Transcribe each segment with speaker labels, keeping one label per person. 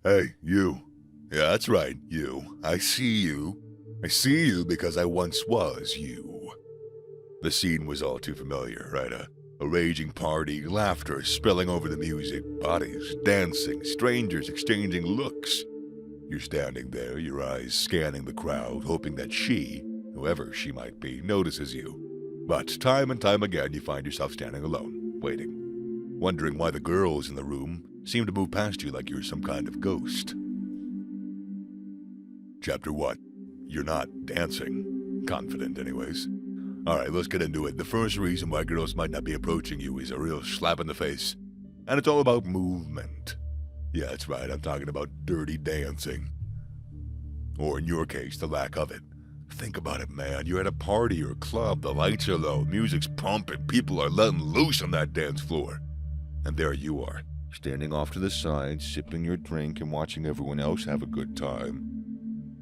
Speaker 1: Hey, you. Yeah, that's right, you. I see you. I see you because I once was you. The scene was all too familiar, right? A raging party, laughter spilling over the music, bodies dancing, strangers exchanging looks. You're standing there, your eyes scanning the crowd, hoping that she, whoever she might be, notices you. But time and time again, you find yourself standing alone, waiting, wondering why the girls in the room seem to move past you like you're some kind of ghost. Chapter 1. You're not dancing. Confident, anyways. Alright, let's get into it. The first reason why girls might not be approaching you is a real slap in the face. And it's all about movement. Yeah, that's right, I'm talking about dirty dancing. Or in your case, the lack of it. Think about it, man. You're at a party or a club, the lights are low, music's pumping, people are letting loose on that dance floor. And there you are, standing off to the side, sipping your drink and watching everyone else have a good time.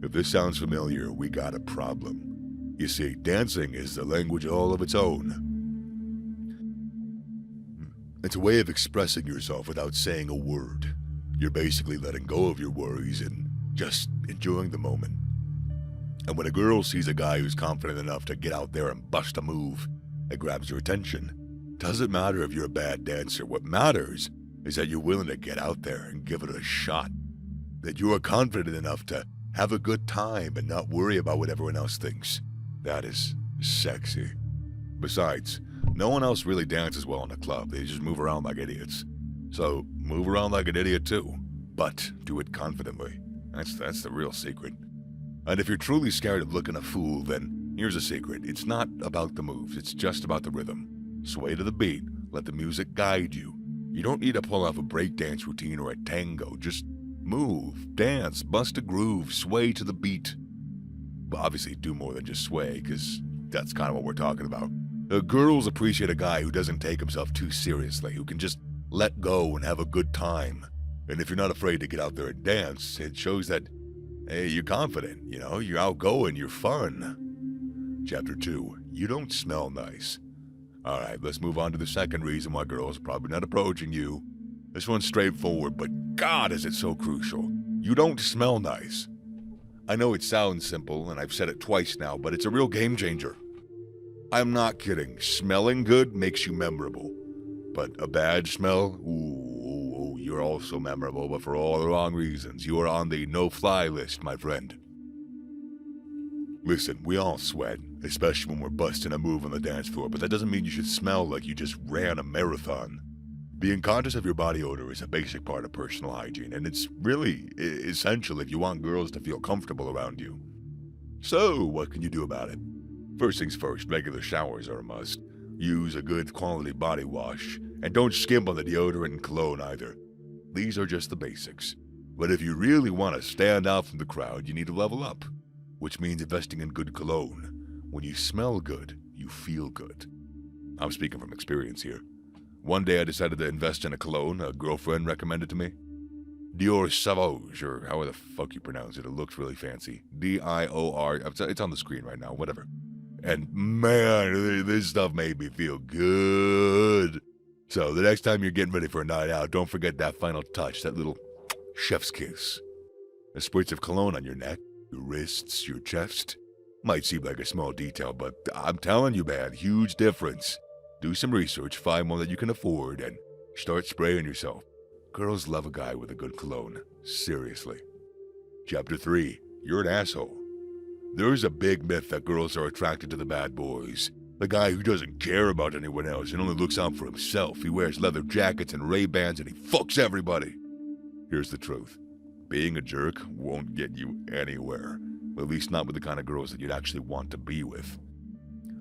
Speaker 1: If this sounds familiar, we got a problem. You see, dancing is a language all of its own. It's a way of expressing yourself without saying a word. You're basically letting go of your worries and just enjoying the moment. And when a girl sees a guy who's confident enough to get out there and bust a move, it grabs her attention. Doesn't matter if you're a bad dancer. What matters is that you're willing to get out there and give it a shot. That you are confident enough to have a good time and not worry about what everyone else thinks. That is sexy. Besides, no one else really dances well in a club. They just move around like idiots. So, move around like an idiot too. But do it confidently. That's the real secret. And if you're truly scared of looking a fool, then here's a secret. It's not about the moves, it's just about the rhythm. Sway to the beat, let the music guide you. You don't need to pull off a breakdance routine or a tango. Just move, dance, bust a groove, sway to the beat. But obviously do more than just sway, because that's kind of what we're talking about. The girls appreciate a guy who doesn't take himself too seriously, who can just let go and have a good time. And if you're not afraid to get out there and dance, it shows that, hey, you're confident, you're outgoing, you're fun. Chapter 2. You don't smell nice. Alright, let's move on to the second reason why girls are probably not approaching you. This one's straightforward, but God is it so crucial. You don't smell nice. I know it sounds simple, and I've said it twice now, but it's a real game changer. I'm not kidding. Smelling good makes you memorable. But a bad smell? Ooh, you're also memorable, but for all the wrong reasons. You are on the no-fly list, my friend. Listen, we all sweat, especially when we're busting a move on the dance floor, but that doesn't mean you should smell like you just ran a marathon. Being conscious of your body odor is a basic part of personal hygiene, and it's really essential if you want girls to feel comfortable around you. So, what can you do about it? First things first, regular showers are a must. Use a good quality body wash, and don't skimp on the deodorant and cologne either. These are just the basics. But if you really want to stand out from the crowd, you need to level up, which means investing in good cologne. When you smell good, you feel good. I'm speaking from experience here. One day I decided to invest in a cologne a girlfriend recommended to me. Dior Sauvage, or however the fuck you pronounce it. It looks really fancy. D-I-O-R. It's on the screen right now, whatever. And man, this stuff made me feel good. So the next time you're getting ready for a night out, don't forget that final touch, that little chef's kiss. A spritz of cologne on your neck, your wrists, your chest. Might seem like a small detail, but I'm telling you, man, huge difference. Do some research, find one that you can afford, and start spraying yourself. Girls love a guy with a good cologne. Seriously. Chapter 3. You're an asshole. There's a big myth that girls are attracted to the bad boys. The guy who doesn't care about anyone else and only looks out for himself. He wears leather jackets and Ray-Bans and he fucks everybody. Here's the truth. Being a jerk won't get you anywhere. At least not with the kind of girls that you'd actually want to be with.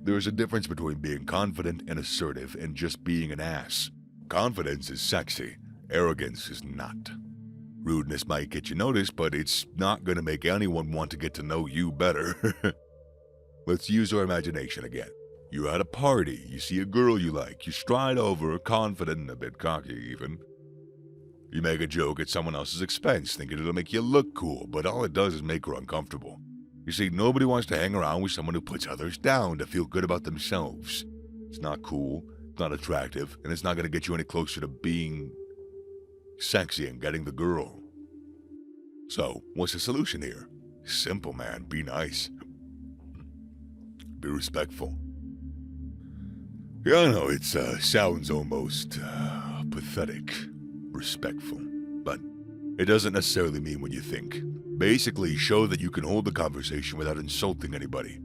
Speaker 1: There's a difference between being confident and assertive and just being an ass. Confidence is sexy. Arrogance is not. Rudeness might get you noticed, but it's not going to make anyone want to get to know you better. Let's use our imagination again. You're at a party, you see a girl you like, you stride over, confident and a bit cocky even. You make a joke at someone else's expense, thinking it'll make you look cool, but all it does is make her uncomfortable. You see, nobody wants to hang around with someone who puts others down to feel good about themselves. It's not cool, it's not attractive, and it's not going to get you any closer to being sexy and getting the girl. So, what's the solution here? Simple, man. Be nice. Be respectful. Yeah, I know, it sounds almost pathetic. Respectful. But it doesn't necessarily mean what you think. Basically, show that you can hold the conversation without insulting anybody.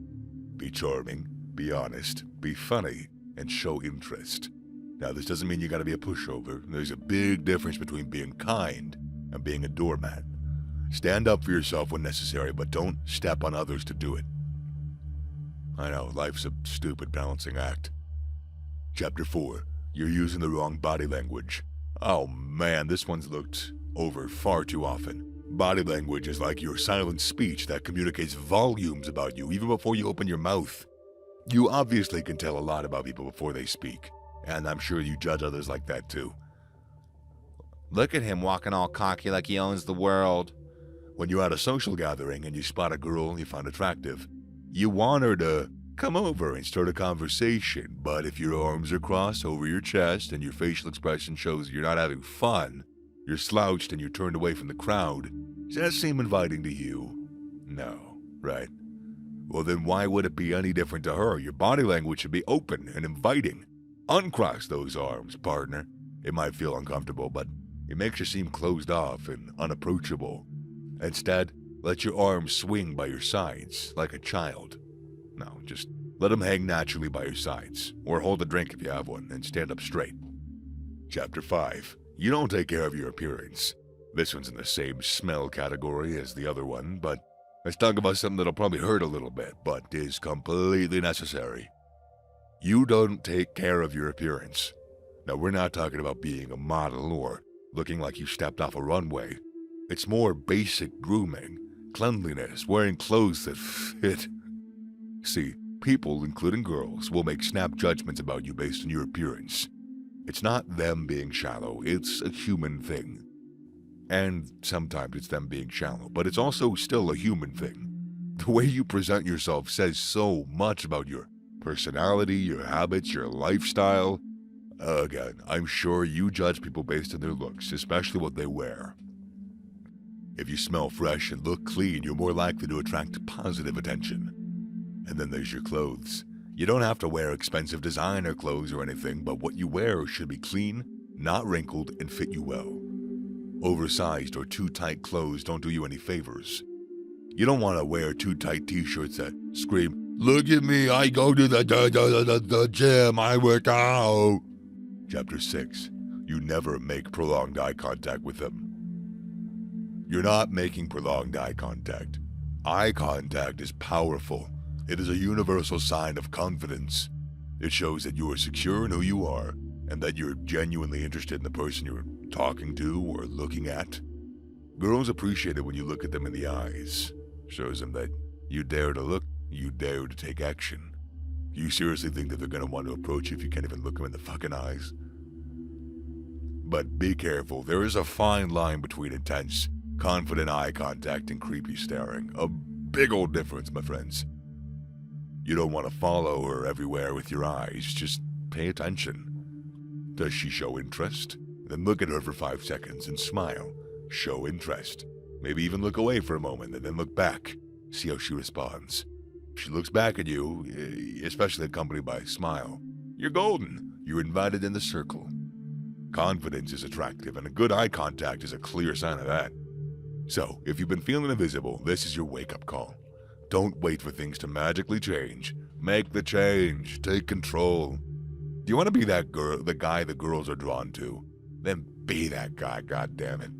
Speaker 1: Be charming, be honest, be funny, and show interest. Now, this doesn't mean you gotta be a pushover. There's a big difference between being kind and being a doormat. Stand up for yourself when necessary, but don't step on others to do it. I know, life's a stupid balancing act. Chapter 4. You're using the wrong body language. Oh man, this one's looked over far too often. Body language is like your silent speech that communicates volumes about you even before you open your mouth. You obviously can tell a lot about people before they speak, and I'm sure you judge others like that too.
Speaker 2: Look at him walking all cocky like he owns the world.
Speaker 1: When you're at a social gathering and you spot a girl you find attractive, you want her to come over and start a conversation, but if your arms are crossed over your chest and your facial expression shows you're not having fun, you're slouched and you're turned away from the crowd, does that seem inviting to you? No, right? Well then why would it be any different to her? Your body language should be open and inviting. Uncross those arms, partner. It might feel uncomfortable, but it makes you seem closed off and unapproachable. Instead, let your arms swing by your sides, like a child. No, just let them hang naturally by your sides, or hold a drink if you have one, and stand up straight. Chapter 5. You don't take care of your appearance. This one's in the same smell category as the other one, but let's talk about something that'll probably hurt a little bit, but is completely necessary. You don't take care of your appearance. Now, we're not talking about being a model or looking like you stepped off a runway. It's more basic grooming, cleanliness, wearing clothes that fit. See, people, including girls, will make snap judgments about you based on your appearance. It's not them being shallow, it's a human thing. And sometimes it's them being shallow, but it's also still a human thing. The way you present yourself says so much about your personality, your habits, your lifestyle. Again, I'm sure you judge people based on their looks, especially what they wear. If you smell fresh and look clean, you're more likely to attract positive attention. And then there's your clothes. You don't have to wear expensive designer clothes or anything, but what you wear should be clean, not wrinkled, and fit you well. Oversized or too tight clothes don't do you any favors. You don't want to wear too tight t-shirts that scream, "Look at me, I go to the gym, I work out." Chapter 6. You never make prolonged eye contact with them. You're not making prolonged eye contact. Eye contact is powerful. It is a universal sign of confidence. It shows that you are secure in who you are, and that you're genuinely interested in the person you're talking to or looking at. Girls appreciate it when you look at them in the eyes. Shows them that you dare to look, you dare to take action. You seriously think that they're gonna want to approach you if you can't even look them in the fucking eyes? But be careful, there is a fine line between intense, confident eye contact and creepy staring. A big old difference, my friends. You don't want to follow her everywhere with your eyes, just pay attention. Does she show interest? Then look at her for 5 seconds and smile. Show interest. Maybe even look away for a moment and then look back. See how she responds. If she looks back at you, especially accompanied by a smile, you're golden. You're invited in the circle. Confidence is attractive, and a good eye contact is a clear sign of that. So, if you've been feeling invisible, this is your wake-up call. Don't wait for things to magically change. Make the change. Take control. Do you want to be that girl, the guy the girls are drawn to? Then be that guy, goddammit.